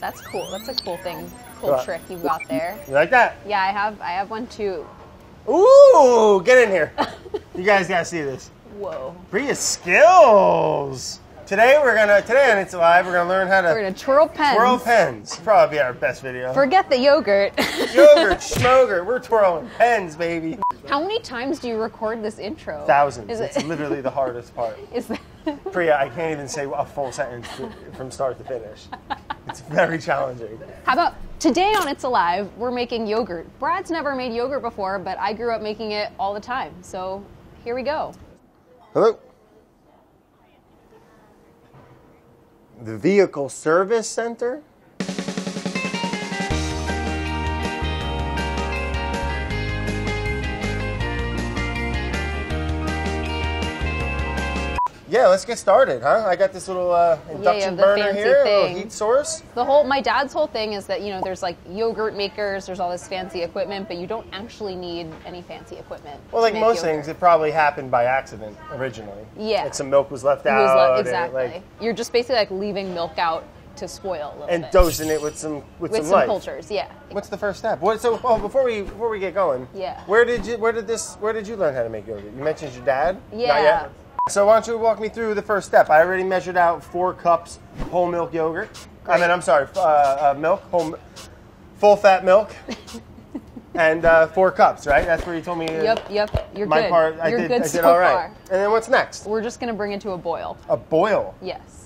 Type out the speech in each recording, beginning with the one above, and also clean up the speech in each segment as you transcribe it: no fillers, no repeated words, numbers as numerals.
That's cool. That's a cool thing. Cool trick you got there. You like that? Yeah, I have one too. Ooh, get in here. You guys gotta see this. Whoa. Priya's skills. Today on It's Alive, we're gonna learn how to twirl pens. Twirl pens. Probably be our best video. Forget the yogurt. Yogurt, schmogurt. We're twirling pens, baby. How many times do you record this intro? Thousands. It's literally the hardest part. Is that... Priya, I can't even say a full sentence from start to finish. It's very challenging. How about today on It's Alive, we're making yogurt. Brad's never made yogurt before, but I grew up making it all the time. So here we go. Hello. The Vehicle Service Center. Yeah, let's get started, huh? I got this little induction burner here, a little heat source. My dad's whole thing is that, there's like yogurt makers, there's all this fancy equipment, but you don't actually need any fancy equipment. Well, like most things, it probably happened by accident originally. Yeah. Like some milk was left out. Exactly. You're just basically like leaving milk out to spoil a little bit. And dosing it with some life. Cultures, yeah. What's the first step? Before we get going, yeah. Where did you learn how to make yogurt? You mentioned your dad? Yeah. Not yet? So why don't you walk me through the first step? I already measured out 4 cups whole milk yogurt. Great. Milk, full fat milk, and 4 cups, right? That's where you told me. Yep. You're my good. part, I You're did all right. far. And then what's next? We're just gonna bring it to a boil. A boil? Yes.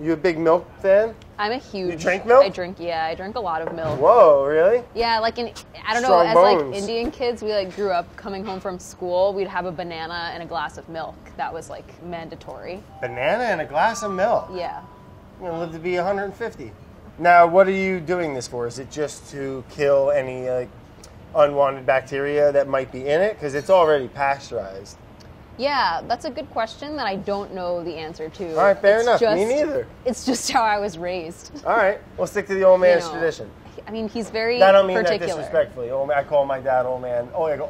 You a big milk fan? I'm a huge. You drink milk? I drink a lot of milk. Whoa, really? Yeah, like as bones. like Indian kids, we like grew up coming home from school, we'd have a banana and a glass of milk. That was like mandatory. Banana and a glass of milk? Yeah. You're gonna live to be 150. Now, what are you doing this for? Is it just to kill any unwanted bacteria that might be in it? Because it's already pasteurized. Yeah, that's a good question that I don't know the answer to. All right, fair enough. Me neither. It's just how I was raised. All right, we'll stick to the old man's tradition. I mean, he's very particular. I don't mean particular. that disrespectfully. I call my dad old man. Oh, I go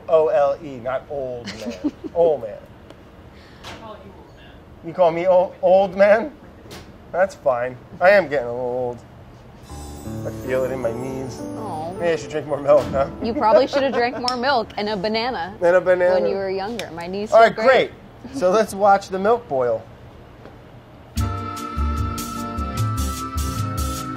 O-L-E, not old man. Old man. You call me old man? That's fine. I am getting a little old. I feel it in my knees. Oh. Maybe I should drink more milk, huh? You probably should have drank more milk and a banana. When you were younger. My knees feel great. All right, great. So let's watch the milk boil.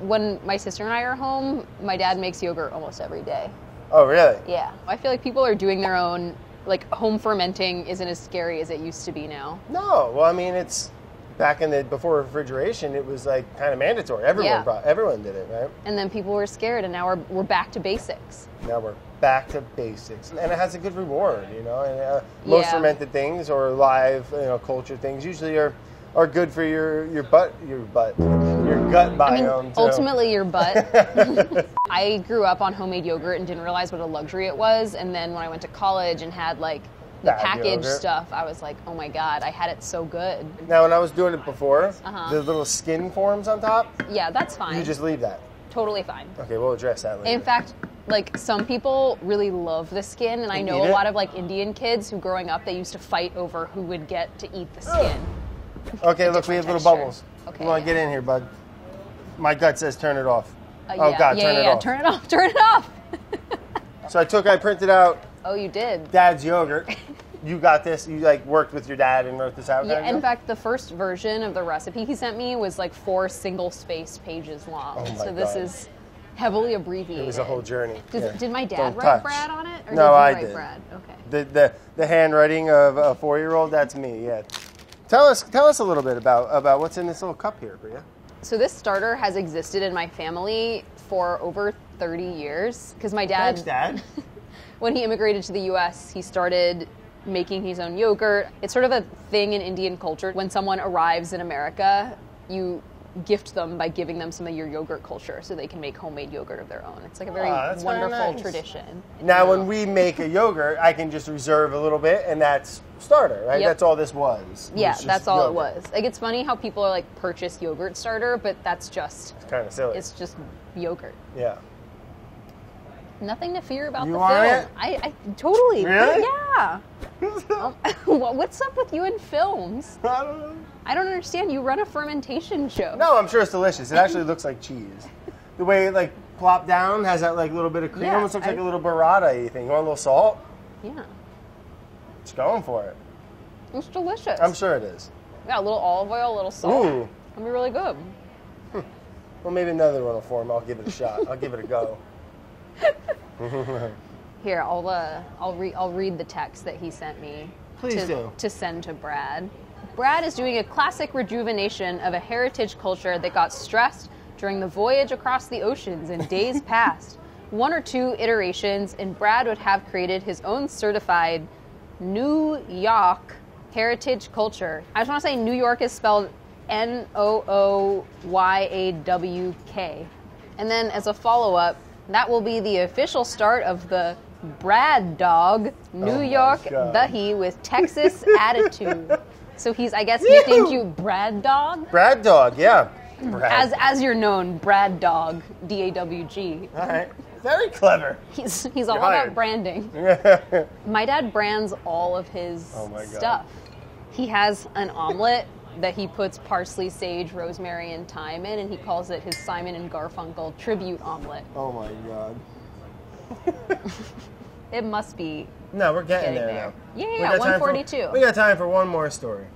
When my sister and I are home, my dad makes yogurt almost every day. Oh, really? Yeah. I feel like people are doing their own, like home fermenting isn't as scary as it used to be now. No. Well, I mean, it's back before refrigeration, it was like kind of mandatory. Everyone did it, right? And then people were scared, and now we're back to basics. Now we're back to basics, and it has a good reward, And most fermented things or live, cultured things usually are good for your gut biome. Ultimately your butt. I grew up on homemade yogurt and didn't realize what a luxury it was, and then when I went to college and had like the packaged stuff, I was like, oh my God, I had it so good. Now, when I was doing it before, the little skin forms on top, yeah, that's fine. You just leave that. Totally fine. Okay, we'll address that later. In fact, like some people really love the skin, and I know a lot of like Indian kids who growing up, they used to fight over who would get to eat the skin. Okay, look, we have little bubbles. Okay, you want to get in here, bud? My gut says turn it off. Turn it off. Turn it off. So I printed out. Oh, you did? Dad's yogurt. You got this. You worked with your dad and wrote this out. Yeah. In fact, the first version of the recipe he sent me was like 4 single-space pages long. Oh my so this is heavily abbreviated. It was a whole journey. Did my dad write Brad on it? Or no, I did you did. Brad? Okay. The handwriting of a 4-year-old. That's me. Yeah. Tell us a little bit about what's in this little cup here, Priya. So this starter has existed in my family for over 30 years because my dad. Thanks, Dad. When he immigrated to the U.S., he started making his own yogurt. It's sort of a thing in Indian culture. When someone arrives in America, you gift them by giving them some of your yogurt culture so they can make homemade yogurt of their own. It's like a very wonderful tradition. Now, when we make a yogurt, I can just reserve a little bit, and that's starter, right? Yep. That's all this was. Yeah, that's all it was. Like, it's funny how people are like, purchase yogurt starter, but that's just... It's kind of silly. It's just yogurt. Yeah. Nothing to fear about you the want film. It? I totally. Really? Yeah. What's up with you in films? I don't know. I don't understand. You run a fermentation show. No, I'm sure it's delicious. It actually looks like cheese. The way it like plopped down has that like little bit of cream. Yeah, Almost looks like a little burrata-y thing. You want a little salt? Yeah. It's going for it. It's delicious. I'm sure it is. Yeah, a little olive oil, a little salt. Ooh. It'll be really good. Well, maybe another one will form. I'll give it a shot. I'll give it a go. Here, I'll read the text that he sent me. Please do. To send to Brad. Brad is doing a classic rejuvenation of a heritage culture that got stressed during the voyage across the oceans in days past. One or two iterations, and Brad would have created his own certified New York heritage culture. I just want to say New York is spelled Nooyawk. And then as a follow-up, that will be the official start of the Brad Dog New York Dahi with Texas attitude. So he's, I guess, nicknamed you Brad Dog? Brad Dog, yeah. Brad. As you're known, Brad Dog, D-A-W-G. All right. Very clever. He's all about branding. My dad brands all of his stuff. He has an omelet that he puts parsley, sage, rosemary, and thyme in, and he calls it his Simon and Garfunkel tribute omelet. Oh my God. It must be. No, we're getting there. Yeah, 142. We got time for one more story.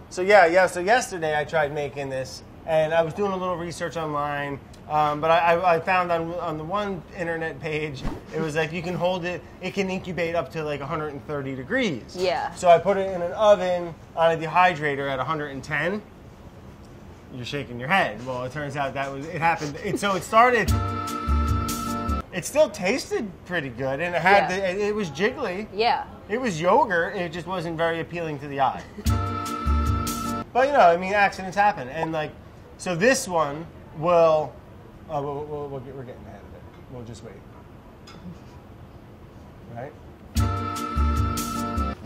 So so yesterday I tried making this, and I was doing a little research online, but I found on the one internet page, it was like you can hold it, it can incubate up to like 130 degrees. Yeah. So I put it in an oven on a dehydrator at 110. You're shaking your head. Well, it turns out it happened. So it started. It still tasted pretty good, and it had it was jiggly. Yeah. It was yogurt. It just wasn't very appealing to the eye. But I mean, accidents happen, and so this one will. We're getting ahead of it. We'll just wait. Right.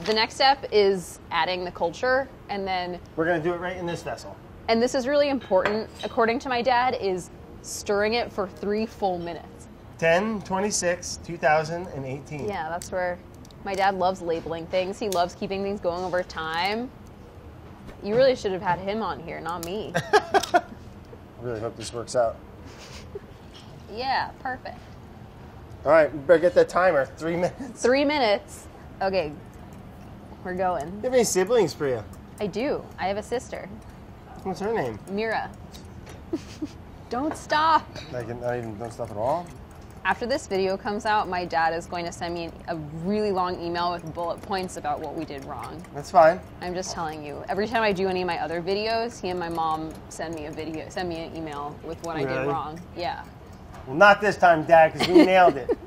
The next step is adding the culture, and then we're gonna do it right in this vessel. And this is really important, according to my dad, is stirring it for 3 full minutes. 10/26/2018. Yeah, that's where my dad loves labeling things. He loves keeping things going over time. You really should have had him on here, not me. I really hope this works out. Yeah, perfect. All right, we better get that timer. 3 minutes. 3 minutes. Okay, we're going. You have any siblings, Priya? I do. I have a sister. What's her name? Mira. Don't stop. Don't stop at all? After this video comes out, my dad is going to send me a really long email with bullet points about what we did wrong. That's fine. I'm just telling you. Every time I do any of my other videos, he and my mom send me an email with what I did wrong. Yeah. Well, not this time, Dad, because we nailed it.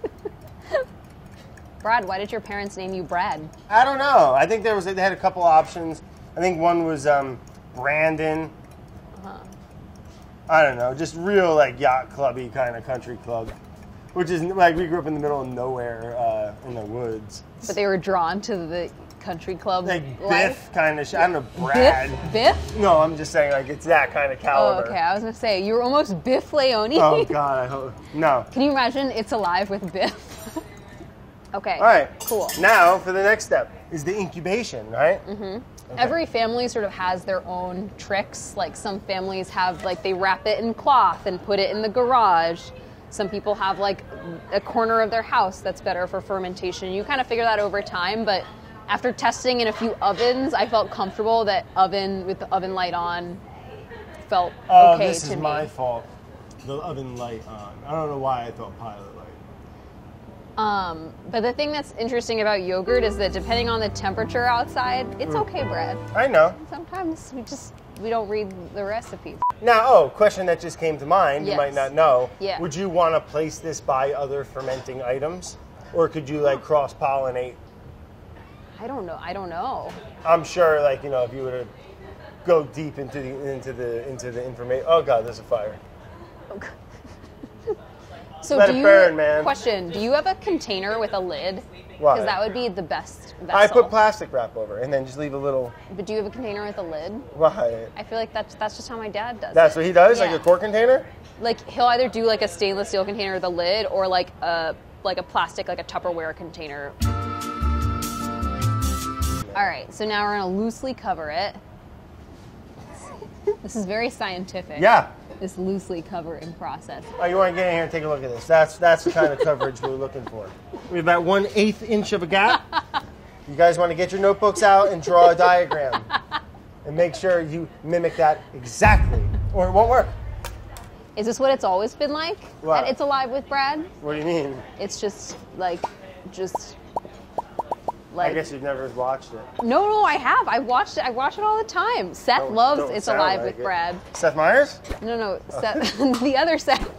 Brad, why did your parents name you Brad? I don't know. I think they had a couple options. I think one was Brandon. I don't know, just real yacht clubby kind of country club, which is we grew up in the middle of nowhere in the woods. But they were drawn to the country club Biff kind of. I don't know, Brad. Biff? No, I'm just saying it's that kind of caliber. Oh, okay. I was gonna say you were almost Biff Leone. Oh God, I hope no. Can you imagine It's Alive with Biff? Okay. All right. Cool. Now for the next step is the incubation, right? Mm-hmm. Okay. Every family sort of has their own tricks. Like some families have they wrap it in cloth and put it in the garage. Some people have a corner of their house that's better for fermentation. You kind of figure that over time, but after testing in a few ovens, I felt comfortable that oven with the oven light on felt okay to me. This is my fault. The oven light on. I don't know why I thought pilot light. But the thing that's interesting about yogurt is that depending on the temperature outside, it's okay, Brad. I know. Sometimes we don't read the recipe. Now, question that just came to mind, yes. You might not know. Yeah. Would you want to place this by other fermenting items? Or could you cross-pollinate? I don't know. I'm sure if you were to go deep into the information. Oh God, there's a fire. Okay. So Let it burn, man. Question, do you have a container with a lid? Why? Because that would be the best vessel. I put plastic wrap over and then just leave a little. But do you have a container with a lid? Why? I feel like that's just how my dad does That's what he does? Yeah. Like a quart container? He'll either do a stainless steel container with a lid or a plastic, a Tupperware container. All right, so now we're gonna loosely cover it. This is very scientific. Yeah. This loosely covering process. Oh, you want to get in here and take a look at this? That's the kind of coverage we're looking for. We have about 1/8 inch of a gap. You guys want to get your notebooks out and draw a diagram. And make sure you mimic that exactly, or it won't work. Is this what it's always been like? What? At It's Alive with Brad? What do you mean? It's just like. I guess you've never watched it. No, I have. I watch it all the time. Seth loves It's Alive with Brad. Seth Meyers? No, Seth. The other Seth.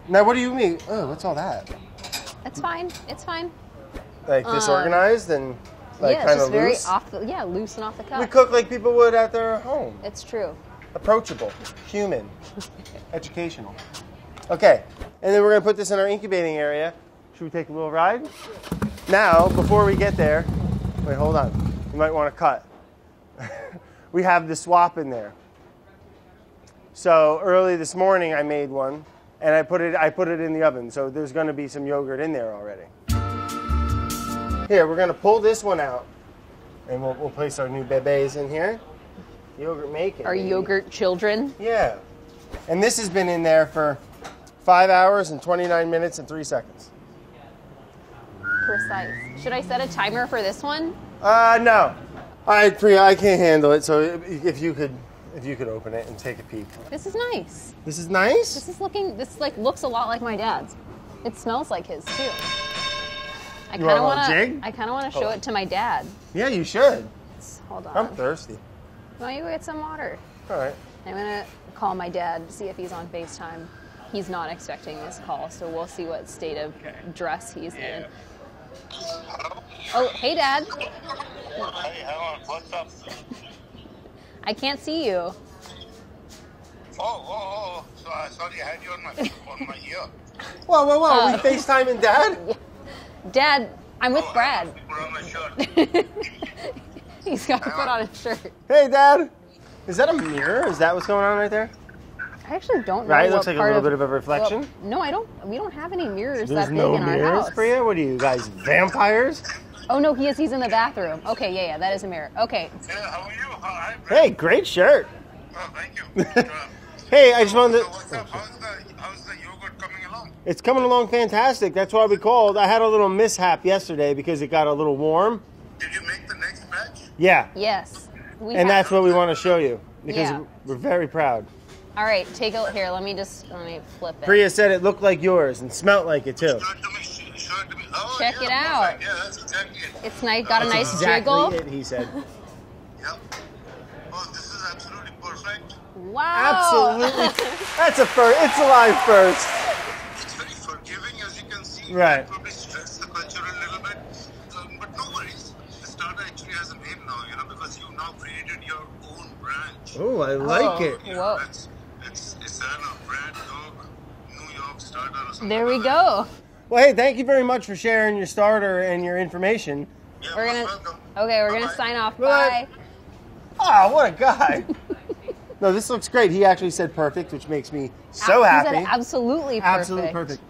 Now, what do you mean? Oh, what's all that? It's fine. It's fine. Like disorganized and like yeah, kind it's of just loose? very loose and off the cuff. We cook like people would at their home. It's true. Approachable, human, educational. Okay, and then we're going to put this in our incubating area. Should we take a little ride? Now, before we get there, wait, hold on. You might want to cut. We have the swap in there. So early this morning I made one, and I put it in the oven. So there's going to be some yogurt in there already. Here, we're going to pull this one out, and we'll place our new bebés in here. Yogurt making. Our yogurt children. Yeah. And this has been in there for 5 hours and 29 minutes and 3 seconds. Precise. Should I set a timer for this one? No. All right, Priya, I can't handle it. So if you could open it and take a peek. This is nice. This is nice? This looks a lot like my dad's. It smells like his too. I You want a little jig? I kind of want to show it to my dad. Yeah, you should. Hold on. I'm thirsty. Why don't you go get some water? All right. I'm going to call my dad to see if he's on FaceTime. He's not expecting this call, so we'll see what state of dress he's in. Oh, hey, Dad. Hey, hello. What's up? I can't see you. Oh. Sorry, I had you on my ear. Whoa. We FaceTiming Dad? Yeah. Dad, I'm with Brad. Put on my shirt. He's got to put on a shirt. Hey, Dad. Is that a mirror? Is that what's going on right there? I actually don't know. Right? It what looks like a part little bit of a reflection. Well, no, I don't. We don't have any mirrors There's that big no in our mirrors, house. Priya? What are you guys, vampires? Oh no, he's in the bathroom. Okay, yeah, that is a mirror. Okay. Yeah, how are you? Hi, Brad. Hey, great shirt. Oh, thank you. Hey, I just wanted to... So what's up? How's the yogurt coming along? It's coming along fantastic. That's why we called. I had a little mishap yesterday because it got a little warm. Did you make the next batch? Yeah. Yes. That's what we want to show you because Yeah. we're very proud. All right, take a here. Let me flip it. Priya said it looked like yours and smelt like it too. Show it to me. Oh, Check yeah, it out. perfect. Yeah, that's exactly it. It's nice. Got a nice Exactly jiggle. it, he said. Yep. Oh, this is absolutely perfect. Wow. Absolutely. That's a first. It's a live first. It's very forgiving, as you can see. Right. It probably stress the culture a little bit, but no worries. The starter actually has a name now, because you now created your own branch. Oh, I like it. Whoa. It's a Brad Dog New York starter or something. There we go. Well, hey, thank you very much for sharing your starter and your information. Yeah, We're gonna. welcome. Okay, we're gonna Bye-bye. sign off. Bye. Bye. Oh, what a guy. No, this looks great. He actually said perfect, which makes me so happy. He said absolutely perfect. Absolutely perfect.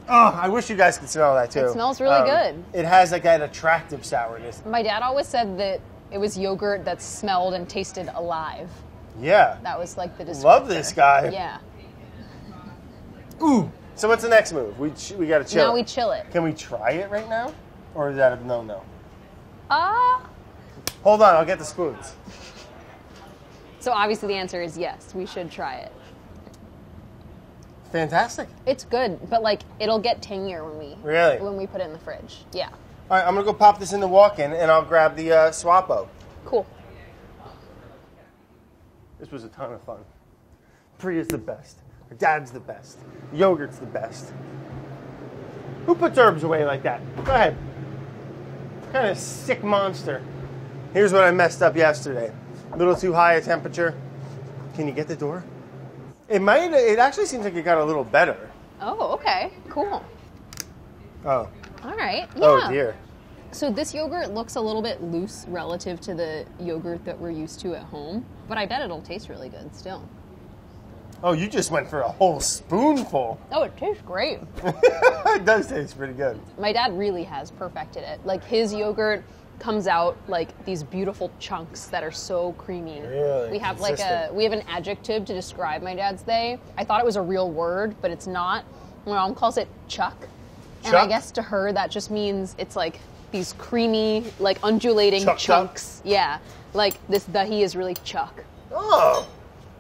Oh, I wish you guys could smell that too. It smells really good. It has like that attractive sourness. My dad always said that it was yogurt that smelled and tasted alive. Yeah. That was like the descriptor. Love this guy. Yeah. Ooh. So what's the next move? We got to chill. Now we chill it. Can we try it right now? Or is that a no-no? Hold on, I'll get the spoons. So obviously the answer is yes. We should try it. Fantastic. It's good, but it'll get tangier when we put it in the fridge. Yeah. All right, I'm going to go pop this in the walk-in, and I'll grab the Swappo. Cool. This was a ton of fun. Priya's the best. Her dad's the best. Yogurt's the best. Who puts herbs away like that? Go ahead. What kind of sick monster. Here's what I messed up yesterday. A little too high a temperature. Can you get the door? It actually seems like it got a little better. Oh, okay. Cool. Oh. All right. Yeah. Oh, dear. So this yogurt looks a little bit loose relative to the yogurt that we're used to at home, but I bet it'll taste really good still. Oh, you just went for a whole spoonful. Oh, it tastes great. It does taste pretty good. My dad really has perfected it. His yogurt comes out like these beautiful chunks that are so creamy. Really? We have Consistent. we have an adjective to describe my dad's day. I thought it was a real word, but it's not. My mom calls it chuck. And I Chuck? guess to her that just means it's like these creamy, like undulating Chuck, chunks. Yeah. Like this dahi is really chuck. Oh.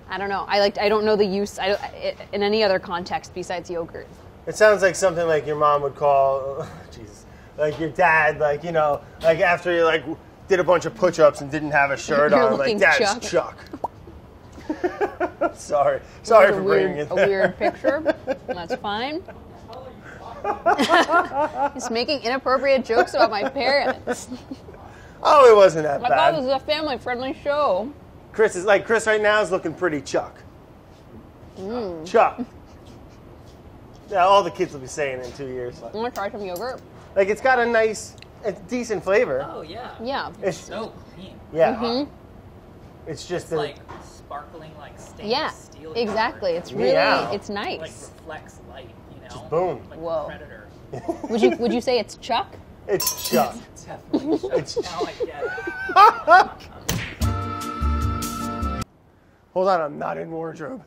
I don't know. I don't know the use in any other context besides yogurt. It sounds like something like your mom would call, Jesus, like your dad, like, you know, like after you like did a bunch of push-ups and didn't have a shirt You're on, like, looking Dad's Chuck. Sorry It's for a bringing weird, it a there. weird picture. That's fine. He's making inappropriate jokes about my parents. Oh, it wasn't that I thought this bad. was a family-friendly show. Chris right now is looking pretty Chuck. Chuck. Yeah, all the kids will be saying it in 2 years. I'm gonna try some yogurt. Like, it's got a decent flavor. Oh yeah. Yeah. It's So clean. yeah. It's just It's the like sparkling, like stainless Yeah. steel. Exactly. color. It's really Yeah. it's Like nice. reflects light. You know. Just boom. Like Whoa. a predator. Would you say it's chuck? It's Chuck. Definitely. It's- Now I get it. Hold on, I'm not in wardrobe.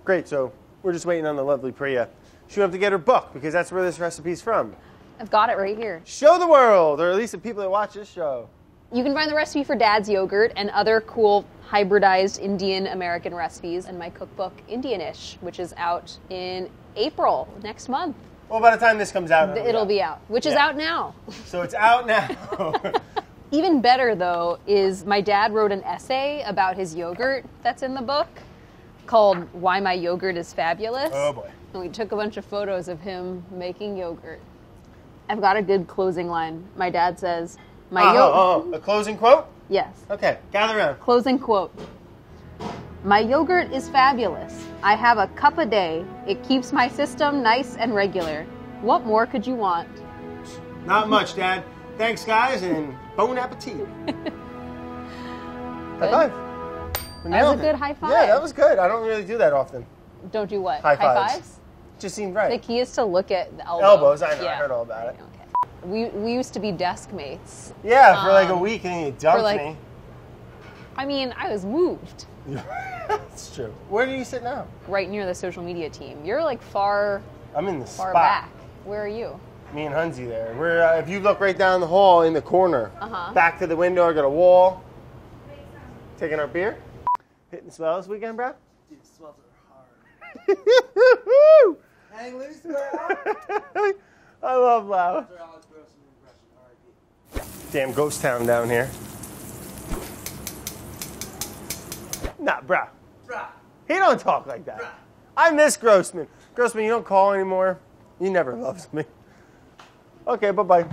Great, so we're just waiting on the lovely Priya. She'll have to get her book because that's where this recipe's from. I've got it right here. Show the world, or at least the people that watch this show. You can find the recipe for Dad's yogurt and other cool hybridized Indian American recipes in my cookbook Indianish, which is out in April next month. Well, by the time this comes out, It'll be out, which is Yeah. out now. So it's out now. Even better, though, is my dad wrote an essay about his yogurt that's in the book called Why My Yogurt is Fabulous. Oh, boy. And we took a bunch of photos of him making yogurt. I've got a good closing line. My dad says, A closing quote? Yes, Okay, gather around. closing quote. My yogurt is fabulous. I have a cup a day. It keeps my system nice and regular. What more could you want? Not much, Dad. Thanks, guys, and bon appetit. High five. We That was nailed a good it. high five. Yeah, that was good. I don't really do that often. Don't do what? High High fives. fives? Just seemed The right. key is to look at the elbow. Elbows, I know. I Yeah. heard all about it. Okay. We used to be desk mates. Yeah, for like a week, and then you dumped like- me. I mean, I was moved That's true. Where do you sit now? right near the social media team. You're like far I'm in the far spot. back. Where are you? Me and Hunzi there. We're if you look right down the hall in the corner, Uh-huh. back to the window, I got a wall. Taking our beer. Hitting swell this weekend, bro. Dude, swells are hard. Hang loose, bro. I love Lau. They're Alex Gross and impression. R.I.P. Damn ghost town down here. Nah, bro. Bruh. He don't talk like that. Bruh. I miss Grossman. Grossman, you don't call anymore. You never loved me. Okay, bye-bye.